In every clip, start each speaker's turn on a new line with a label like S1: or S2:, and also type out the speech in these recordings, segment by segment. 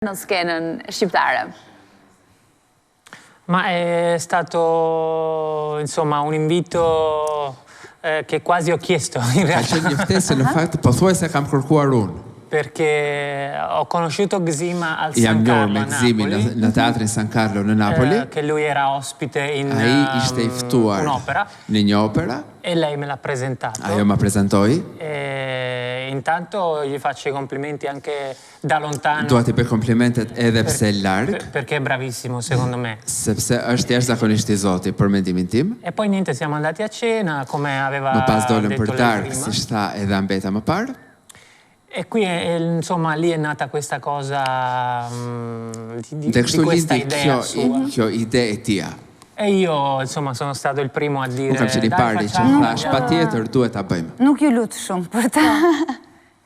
S1: Në skenën shqiptare?
S2: Ma è stato, insomma, un invito che quasi ho chiesto, in realtà.
S3: Ka qenë një ftesë në fakt pothuajse kam kërkuar unë.
S2: Perché ho conosciuto Gzima al
S3: Jam
S2: San
S3: njohur
S2: Carlo
S3: me
S2: a
S3: Gzimin
S2: Napoli,
S3: në teatrin San Carlo në Napoli.
S2: Che lui era ospite in
S3: Ai ishte i ftuar
S2: un'opera
S3: në një opera.
S2: e lei me l'ha presentato.
S3: Ajo ma prezentoi.
S2: E intanto gli faccio i complimenti anche da lontano.
S3: Dua t'i bëj komplimentet edhe pse larg.
S2: Perché è bravissimo, secondo me.
S3: Sepse është jashtëzakonisht I Zoti për mendimin tim.
S2: E poi niente, siamo andati a cena, come aveva
S3: Më pas dolëm
S2: detto
S3: për
S2: lei
S3: darkë,
S2: prima.
S3: si tha edhe Ambeta më parë.
S2: E qui, insomma, lì è nata questa cosa di
S3: Dhe kështu
S2: questa
S3: lindi
S2: idea sua.
S3: kjo ide e tia.
S2: E io, insomma, sono stato il primo a dire
S3: Unë kam qenë I
S2: dai,
S3: pari që
S2: facciamo.
S3: thash patjetër duhet ta bëjmë.
S4: Nuk ju lutë shumë për ta.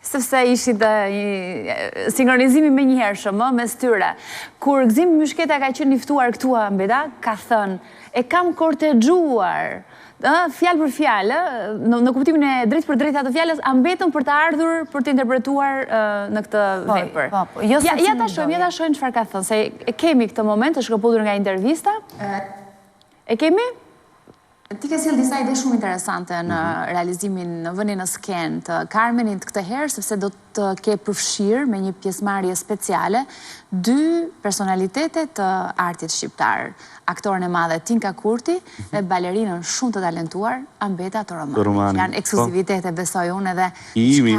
S1: Sepse ishit sinkronizimi me njëhershëm mes tyre. Kur Gzim Myshketa ka qenë I ftuar këtu Ambeta, ka thënë, e kam kortexhuar, fjalë për fjalë, në kuptimin e drejt për drejt atë fjalës, Ambetën për të ardhur për të interpretuar në këtë vepër. Ja ta shohim çfarë ka thënë, se e kemi këtë moment, është shkëputur nga intervista. E kemi? Ti ke sjellë disa ide shumë interesante në realizimin në vënien në skenë të Carmenit këtë herë, sepse do të ke përfshirë me një pjesëmarrje speciale dy personalitete të artit shqiptar. Aktoren e madhe Tinka Kurti dhe balerinën shumë të talentuar Ambeta Toromani. Janë ekskluzivitete, besoj unë edhe
S5: Imi.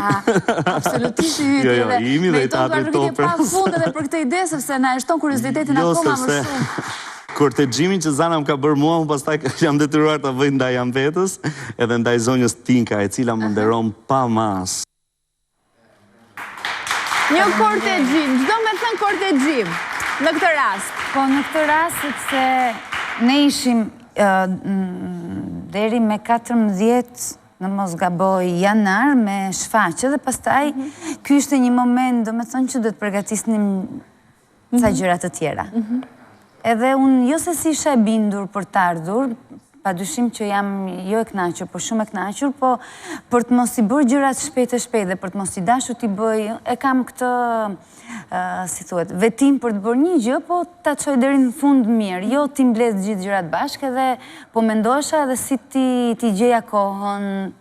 S1: Absolutisht I hyti
S5: Jo, imi dhe I teatrit
S1: toper. Pa fund edhe për këtë ide, sepse na e shton kuriozitetin akoma më shumë.
S5: Kortexhimin që Zana më ka bërë mua, unë pastaj jam detyruar ta bëj ndaj Ambetës edhe ndaj zonjës Tinka, e cila më nderon pa mas.
S1: Një kortexhim, çdo me thënë kortexhim në këtë rast.
S4: Po në këtë rast sepse ne ishim deri me 14 në mos gaboj janar me shfaqje dhe pastaj ky ishte një moment, domethënë që do të përgatisnim ca gjëra të tjera. Edhe unë, jo se si isha e bindur për të ardhur, pa dyshim që jam jo e knaqur, por shumë e knaqur, po për të mos I bërë gjërat shpejt dhe për të mos I dashur t'i bëj, e kam këtë, si thuhet, vetim për të bërë një gjë, po ta çoj deri në fund mirë, jo t'i mbledh gjithë gjërat bashkë edhe po mendosha edhe si t'i gjeja kohën,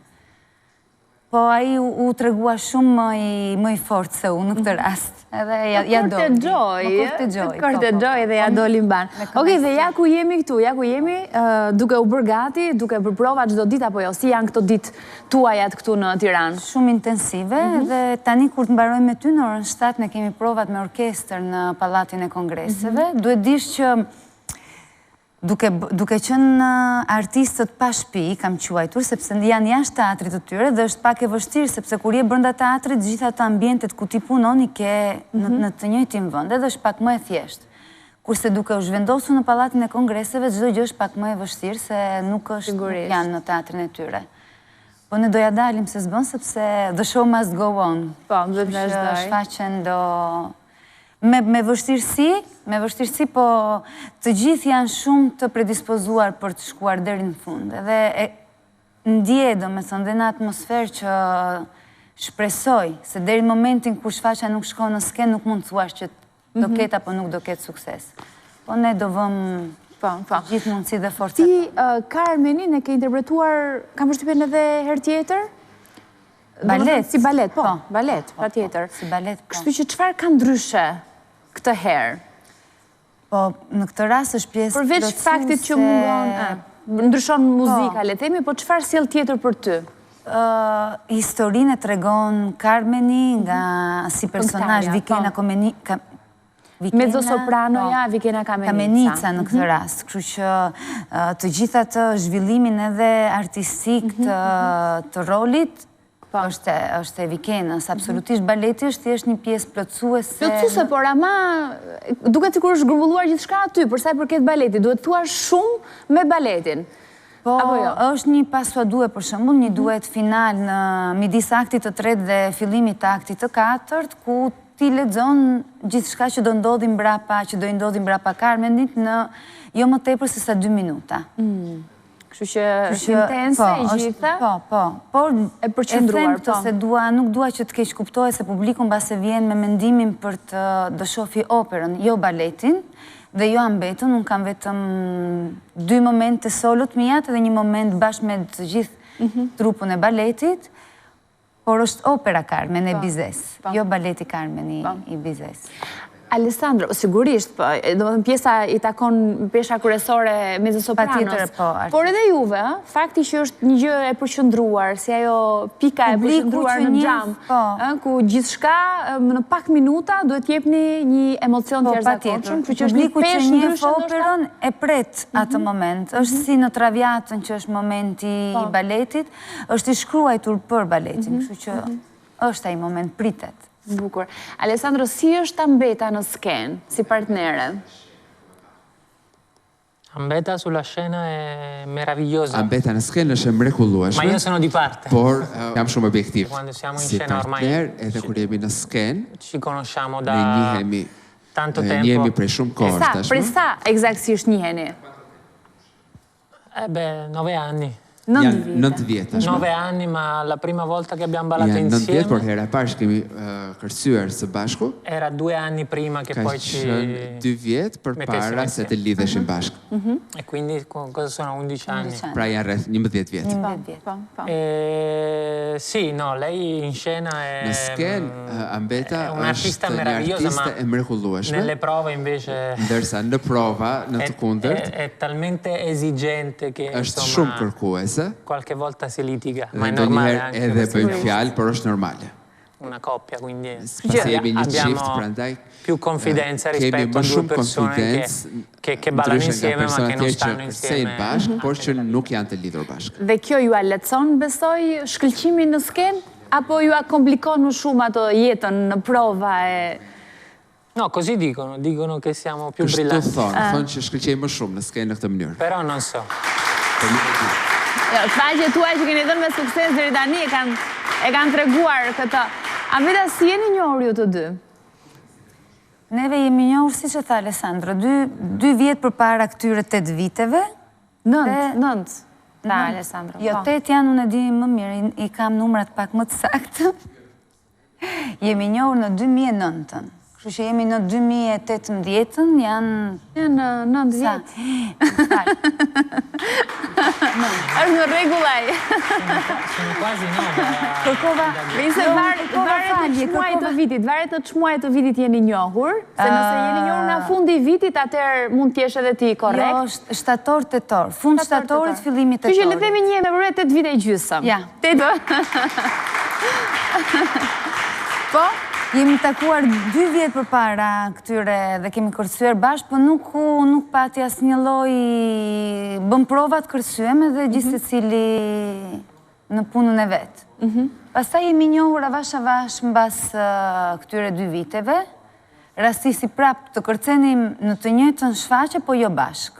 S4: po ai u tregua shumë më I fortë se unë në këtë rast. Edhe ja doli.
S1: Kortexhoj dhe ja doli mban. Okej, dhe ja ku jemi këtu, duke u bërë gati, duke bërë prova çdo ditë apo jo, si janë këto ditë tuajat këtu në Tiranë?
S4: Shumë intensive dhe tani kur të mbarojmë me ty në orën 7 ne kemi provat me orkestër në Pallatin e Kongreseve. Duhet dish që duke qenë artistët pa shtëpi, kam quajtur, sepse janë jashtë teatrit të tyre dhe është pak e vështirë, sepse kur je brenda teatrit, gjitha të ambientet ku ti punon I ke në të njëjtin vend, edhe është pak më e thjeshtë. Kurse duke u zhvendosur në Pallatin e Kongreseve, çdo gjë është pak më e vështirë se nuk janë në teatrin e tyre. Po ne doja dalim se s'bën sepse the show must go on.
S1: Po, duhet të vazhdoj.
S4: Shfaqen do me vështirësi, po të gjithë janë shumë të predispozuar për të shkuar deri në fund. Edhe ndjej, domethënë, dhe në atmosferë që shpresoj se deri në momentin kur shfaqja nuk shkon në skenë, nuk mund të thuash që do ketë apo nuk do ketë sukses. Po ne do vëmë gjithë mundësi dhe forcat.
S1: Ti, Carmenin e ke interpretuar, kam përshtypjen edhe herë tjetër?
S4: Balet.
S1: Si balet, po. Balet, pa tjetër.
S4: Si balet, po.
S1: Kështu që çfarë ka ndryshe këtë herë?
S4: Po, në këtë rast është pjesë
S1: përveç faktit që ndryshon muzika, le themi, po çfarë sjell tjetër për ty?
S4: Historinë e tregon Carmeni nga si personazh Vikena
S1: Mezzosopranoja Vikena
S4: Kamenica në këtë rast. Kështu që të gjitha të zhvillimin edhe artistik të rolit është e Vikenës, absolutisht baleti është thjesht një pjesë plotësuese.
S1: Plotësuese, por ama duket sikur është grumbulluar gjithçka aty, për sa I përket baletit, duhet thua shumë me baletin.
S4: Po, është një pasua për shembull, një duet final në midis aktit të tretë dhe fillimit të aktit të katërt, ku ti lexon gjithçka që do ndodhi mbrapa, që do I ndodhi mbrapa Carmenit në jo më tepër se sa 2 minuta.
S1: Kështu që është intense e gjitha.
S4: Po. Por
S1: e përqendruar,
S4: them këtë se nuk dua që të keq kuptohet se publiku mbase vjen me mendimin për të shohë operën, jo baletin dhe jo ambetën. Unë kam vetëm 2 momente solo të mia dhe një moment bashkë me të gjithë trupun e baletit, por është opera Carmen e Bizes, jo baleti Carmen i Bizes.
S1: Alessandro, sigurisht, do të pjesa i takon pesha kryesore mezzosopranos.
S4: Patjetër, po.
S1: Por edhe juve, fakti që është një gjë e përqendruar, si ajo pika e përqendruar në xham, ku gjithçka në pak minuta duhet t'jepni një emocion të jashtëzakonshëm, kështu që është një peshë ndryshe
S4: operën e pret atë moment. Është si në Traviatën që është momenti i baletit, është i shkruar për baletin, kështu që është ai moment pritet.
S1: Bukur. Alessandro, si është Ambeta në skenë, si partnere?
S2: Ambeta sulla scena è meravigliosa.
S3: Ambeta në skenë është e mrekullueshme.
S2: Ma io sono di parte.
S3: Por jam shumë objektiv.
S2: Quando siamo in
S3: si
S2: scena ormai
S3: partner, edhe kur jemi në skenë,
S2: ci conosciamo da
S3: ne njihemi
S2: tanto tempo.
S3: Njihemi prej shumë kohë tashmë.
S1: Prej sa eksaktësisht njiheni?
S2: 9 anni.
S3: 9 vjet.
S2: 9 anni, ma la prima volta che abbiamo ballato
S3: insieme. 9 vjet, por
S2: insieme.
S3: hera e parë që kemi kërcyer së bashku.
S2: Era 2 anni prima che poi ci
S3: Ka qenë 2 vjet përpara se të lidheshim bashkë.
S2: E quindi cosa sono 11 anni?
S3: Pra janë rreth 11 vjet.
S4: 11 vjet.
S2: Sì, no, lei in scena è
S3: Në skenë Ambeta
S2: è un'artista
S3: është një
S2: meravigliosa,
S3: artiste e mrekullueshme.
S2: nelle prove invece
S3: Ndërsa në prova, në të kundërt,
S2: è talmente esigente che
S3: është shumë
S2: insomma
S3: kërkuese.
S2: qualche volta si litiga, ma
S3: Dhe
S2: è normale
S3: ndonjëherë
S2: anche
S3: edhe
S2: questa
S3: bëjmë
S2: cosa.
S3: fjalë, por është normale.
S2: Una coppia, quindi
S3: Pasi jemi një çift,
S2: abbiamo
S3: prandaj
S2: più confidenza
S3: kemi
S2: rispetto
S3: më
S2: a due
S3: shumë
S2: persone che ballano
S3: ndryshe nga
S2: insieme ma
S3: persona
S2: che non
S3: tjerë që
S2: stanno
S3: kërcejnë
S2: insieme.
S3: bashkë, por që nuk janë të lidhur bashkë.
S1: Dhe kjo ju a lehtëson, besoj, shkëlqimin në skenë? Apo ju a komplikon më shumë ato jetën në prova e...
S2: No, così dicono che siamo più
S3: Kështu
S2: brillanti.
S3: thonë që shkëlqej më shumë në skenë në këtë mënyrë.
S2: Però non so.
S3: Po nuk e di.
S1: Faqe tuaj që keni dhënë me sukses deri tani e kanë treguar këtë. Ambeta, si jeni njohur ju të dy?
S4: Neve jemi njohur, si që tha Alessandro, 2 vjet përpara këtyre 8 viteve.
S1: 9. Da, Alessandro.
S4: Jo, 8 janë, unë e di më mirë, i kam numrat pak më të saktë. Jemi njohur në 2009-ën. Kështu që jemi në 2018-ën, janë
S1: 9 vjet. Është në rregullaj.
S2: Sono quasi 9.
S4: Kërkova...
S1: Nëse varet të çmuajit të vitit, varet të çmuajit të vitit jeni njohur, se nëse jeni njohur nga fundi i vitit, atëherë mund të jesh edhe ti korrekt.
S4: Jo, është shtator, tetor. Fund shtatorit, fillimi tetorit.
S1: Kështu që le të themi një me vërtet 8 vite e gjysmë.
S4: Ja.
S1: 8. Po?
S4: Jemi takuar 2 vjet përpara këtyre dhe kemi kërcyer bashkë, po nuk pati asnjë lloj bëm provat kërcyeme dhe gjithë secili në punën e vet. Pastaj jemi njohur avash mbas këtyre 2 viteve. Rastisi prap të kërcenim në të njëjtën shfaqje, po jo bashkë.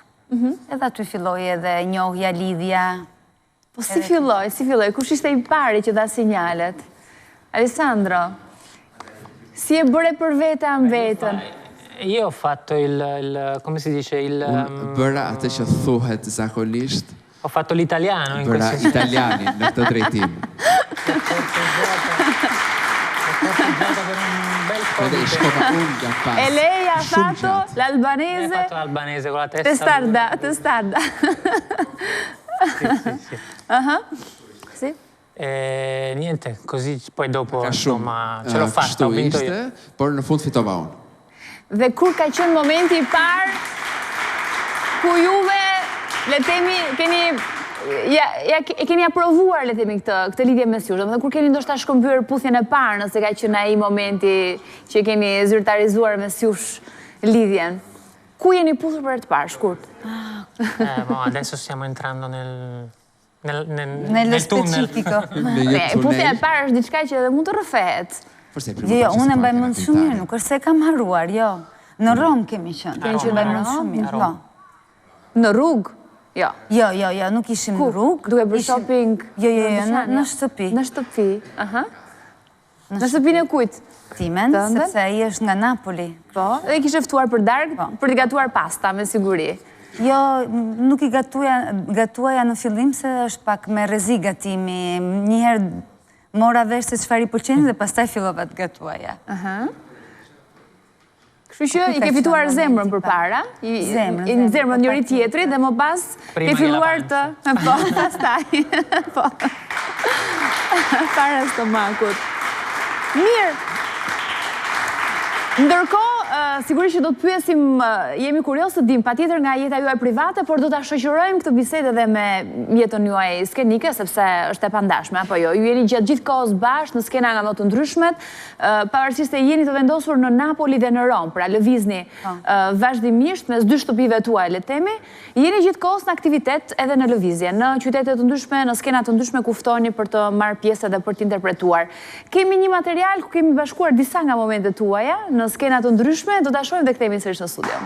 S4: Edhe aty filloi edhe njohja, lidhja.
S1: Po si filloi? Kush ishte i pari që dha sinjalet? Alessandro, si e bëre për vete Ambetën?
S2: Io ho fatto come si dice,
S3: Unë bëra atë që thuhet zakonisht,
S2: ho fatto l'italiano in
S3: bëra
S2: questo
S3: italianin në këtë drejtim. Edhe i shkova unë nga pas.
S1: E lei ha
S3: Shumë
S1: fatto
S3: gjatë.
S1: l'albanese?
S2: Ho fatto l'albanese con la testa.
S1: Testarda. Sì.
S2: E niente, così poi dopo
S3: Ka
S2: insomma
S3: shumë
S2: ce l'ho fatta,
S3: kështu
S2: ho vinto io.
S3: ishte, por në fund fitova unë.
S1: Dhe kur ka qenë momenti i parë ku juve, le temi, keni aprovuar, le temi, këtë lidhje mes jush, dhe kur keni ndoshta shkëmbyer puthjen e parë, nëse ka qenë ai momenti që keni zyrtarizuar mes jush lidhjen. Ku jeni puthur për të parë, shkurt?
S2: Adesso stiamo entrando nel
S4: Nello
S2: tunnel.
S4: specifico.
S1: Puthja e parë është diçka që edhe mund të rrëfehet.
S4: Jo, unë e mbaj mend shumë mirë, nuk është se kam harruar, jo. Në Rom kemi qenë.
S1: Keni qenë
S4: mbaj
S1: në
S4: mend
S1: Rom?
S4: shumë mirë,
S2: Rom.
S4: po.
S1: Në rrugë? Jo.
S4: Jo, nuk ishim në rrugë.
S1: Duke bërë shopping?
S4: Jo, në shtëpi.
S1: Në shtëpi, aha. Në shtëpinë e kujt?
S4: Timen, sepse ai është nga Napoli.
S1: Po, dhe kishte ftuar për darkë, për të gatuar pasta, me siguri.
S4: Jo, nuk i gatuaja në fillim se është pak me rrezik gatimi. Njëherë mora vesh se çfarë i pëlqen dhe pastaj fillova të gatuaja.
S1: Kështu që i ke fituar zemrën përpara, zemrën njëri tjetrit dhe më pas ke filluar të... Po, pastaj. Po. Para stomakut. Mirë. Ndërkohë, sigurisht që do të pyesim, jemi kurios të dim patjetër nga jeta juaj private, por do ta shoqërojmë këtë bisedë edhe me jetën juaj skenike, sepse është e pandashme, apo jo? Ju jeni gjatë gjithë kohës bashkë në skena nga më të ndryshmet, pavarësisht se jeni të vendosur në Napoli dhe në Rom, pra lëvizni vazhdimisht mes dy shtëpive tuaj, le të themi, jeni gjithë kohës në aktivitet edhe në lëvizje, në qytete të ndryshme, në skena të ndryshme ku ftoni për të marrë pjesë dhe për të interpretuar. Kemi një material ku kemi bashkuar disa nga momentet tuaja në skena të ndryshme, do ta shohim dhe kthehemi sërish në studio.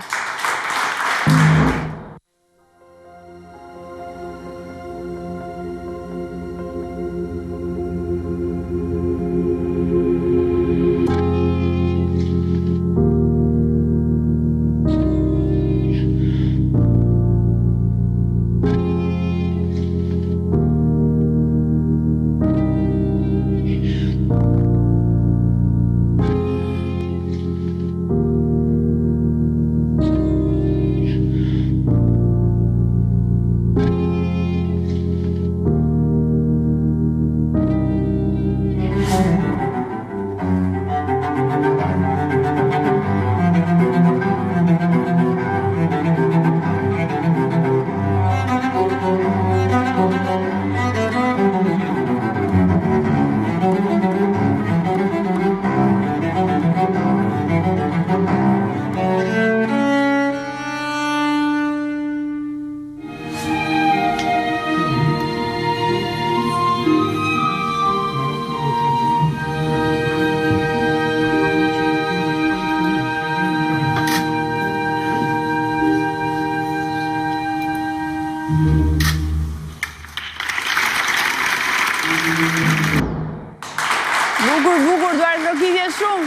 S1: Bukur, duar trokitje shumë.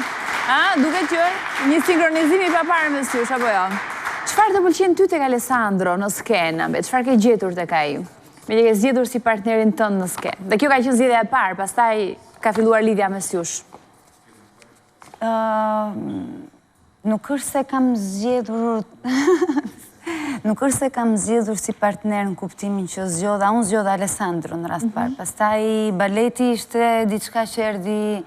S1: Duke që një sinkronizimi pa parë me sysh, apo jo? Çfarë të pëlqen ty tek Alessandro në skenë? Çfarë ke gjetur tek ai? Me që ke zgjedhur si partnerin tënd në skenë. Dhe kjo ka qenë zgjedhja e parë, pastaj ka filluar lidhja me sysh.
S4: Nuk është se kam zgjedhur... Nuk është se kam zgjedhur si partner në kuptimin që unë zgjodha Alessandro në rast parë. Pastaj baleti ishte diçka që erdhi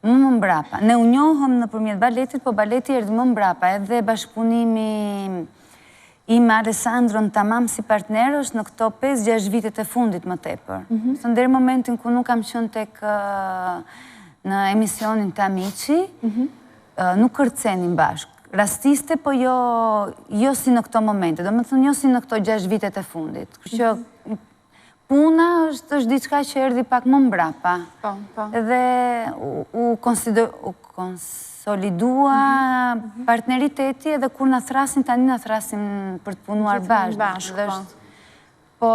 S4: më mbrapa. Ne u njohëm nëpërmjet baletit, po baleti erdhi më mbrapa. Edhe bashkëpunimi im me Alessandron tamam si partner është në këto 5-6 vitet e fundit më tepër. Së deri momentin ku nuk kam qenë tek në emisionin të Amici, nuk kërcenim bashkë. Rastiste, po jo si në këto momente, do më thënë jo si në këto 6 vitet e fundit. Kërë që puna është diçka që erdi pak më mbrapa. Edhe u konsolidua partneriteti edhe kur në thrasin, tani në thrasin për të punuar bashkë. Po,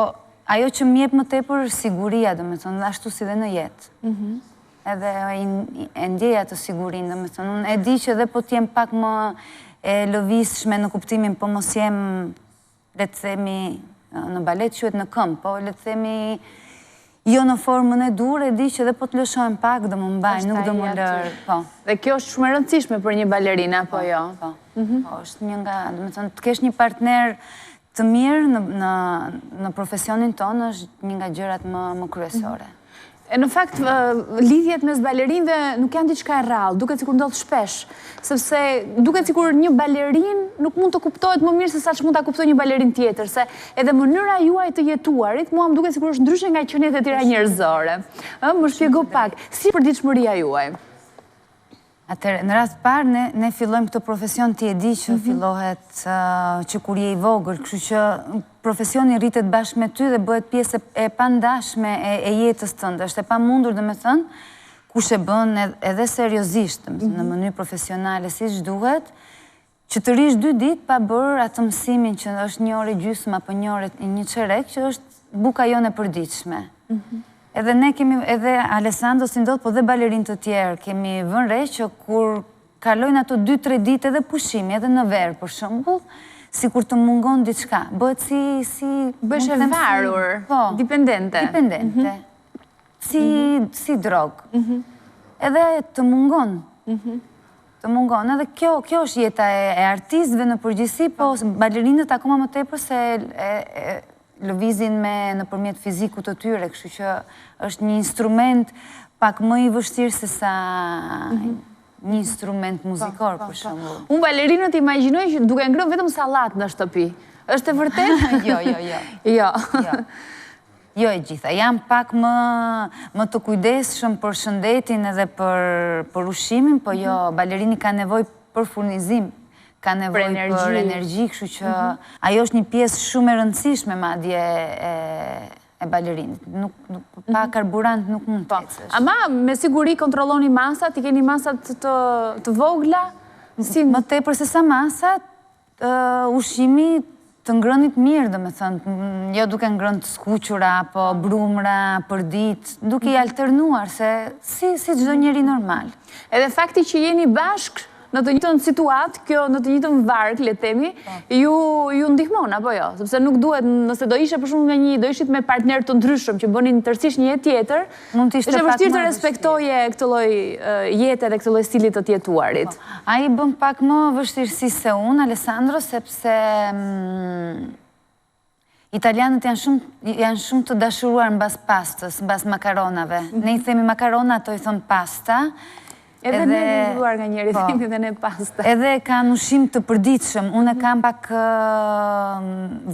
S4: ajo që mjep më tepër është siguria, do më thënë, dhe ashtu si dhe në jetë. Edhe e ndjeja të sigurin, dhe me thënë, unë e di që dhe po t'jem pak më e lëvishme në kuptimin, po mos jem, le të themi, në balet qëhet në këmë, po le të themi, jo në formën e dur, e di që dhe po t'lëshojmë pak, dhe më mbaj, nuk dhe më lërë, po.
S1: Dhe kjo është shumë e rëndësishme për një balerina, po jo?
S4: Po, është një nga, dhe me thënë, të kesh një partner të mirë në profesionin tonë, është një nga gjërat më kryesore.
S1: Në fakt, lidhjet mes balerinëve nuk janë diçka e rrallë, duket sikur ndodh shpesh, sepse duket sikur një balerin nuk mund të kuptohet më mirë se sa që mund ta kuptojë një balerin tjetër, se edhe mënyra juaj të jetuarit, mua më duket sikur është ndryshe nga qenjet e tjera njerëzore. Më shpjego pak, si përditshmëria juaj?
S4: Atëre, në rast parë, ne fillojmë këtë profesion ti e di që fillohet që kur je i vogël, kështu që profesioni rritet bashkë me ty dhe bëhet pjesë e pandashme e jetës tënde. Është e pamundur, dhe me thënë, kush e bën edhe seriozisht, në mënyrë profesionale, si që duhet, që të rish 2 ditë pa bërë atë mësimin që është 1 orë gjysmë apo 1 orë 1 çerek, që është buka jone e përditshme. Edhe ne kemi, edhe Alessandro si ndodh, po dhe balerin të tjerë, kemi vënë re që kur kalojnë ato 2-3 ditë edhe pushimi, edhe në verë, për shembull, si kur të mungon diçka, bëhet si...
S1: Bësh e varur, dipendente.
S4: Dipendente. Si drogë. Edhe të mungon. Të mungon. Edhe kjo është jeta e artistëve në përgjithësi, po balerinët akoma më tepër se lëvizin nëpërmjet fizikut të tyre, kështu që është një instrument pak më i vështirë se sa një instrument muzikor, për shembull.
S1: Unë balerinët imagjinoj që duke ngrënë vetëm sallat në shtëpi. Është e vërtet?
S4: Jo. Jo e gjitha. Jam pak më të kujdesshëm për shëndetin edhe për ushqimin, po jo, balerini ka nevojë për furnizim, ka nevojë për energji, kështu që ajo është një pjesë shumë e rëndësishme madje e balerinit. Pa karburant nuk mund të ecësh.
S1: Ama me siguri kontrolloni masat, i keni masat të vogla?
S4: Më tepër se sa masat, ushqimi të ngrënit mirë, dhe me thënë, jo duke ngrënë të skuqura, apo brumra, për ditë, duke i alternuar, se si çdo njeri normal.
S1: Edhe fakti që jeni bashkë në të njëjtën situatë, kjo në të njëjtën varg, le të themi, ju ndihmon apo jo? Sepse nuk duhet, nëse do ishe për shembull do ishit me partner të ndryshëm që bënin tërësisht një jetë tjetër, është vështirë të respektoje këtë lloj jete dhe këtë lloj stili të jetuarit.
S4: Ai bën pak më vështirësi se unë, Alessandro, sepse italianët janë shumë të dashuruar mbas pastës, mbas makaronave. Ne i themi makarona, ato i thon pasta.
S1: Edhe ne vëlluar nga njëri themi dhe ne pasta.
S4: Edhe kanë ushqim të përditshëm. Unë kam pak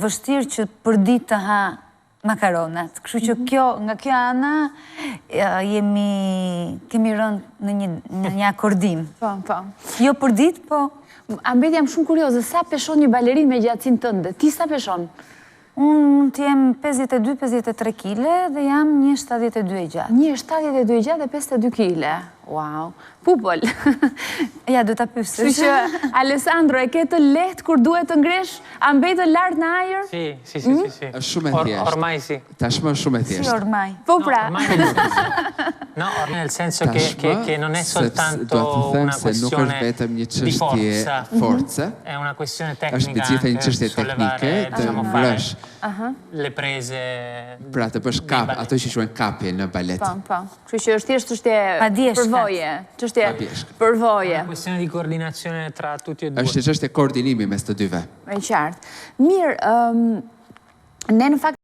S4: vështirë që përdit të ha makaronat. Kështu që nga kjo ana kemi rënë në një akordim.
S1: Po.
S4: Jo përdit, po.
S1: Ambet jam shumë kurioze, sa peshon një balerin me gjatësinë tënde? Ti sa peshon?
S4: Unë mund të jem 52-53 kile dhe jam 1,72 e gjatë.
S1: 1,72 e gjatë dhe 52 kile. Wow. Pupol.
S4: Ja, do ta pyesësh.
S1: Kështu që Alessandro, e ke të lehtë kur duhet të ngresh ambetë lart në ajër?
S2: Sì.
S3: Është shumë e thjeshtë.
S2: Ormai sì.
S3: Tashmë është shumë e
S4: Si
S3: thjeshtë.
S4: ormai.
S1: Po pra.
S2: No, ormai nel senso che non è soltanto una questione di forza, è una questione tecnica anche sollevare, diciamo, fare le prese.
S3: Pra të bësh kap, ato që quhen kapje në balet.
S1: Po. Kështu që është thjesht çështje përvoje, çështje përvoje.
S2: È una questione di coordinazione tra tutti e due.
S3: Është çështje koordinimi mes të dyve.
S1: Me qartë. Mirë, ne në fakt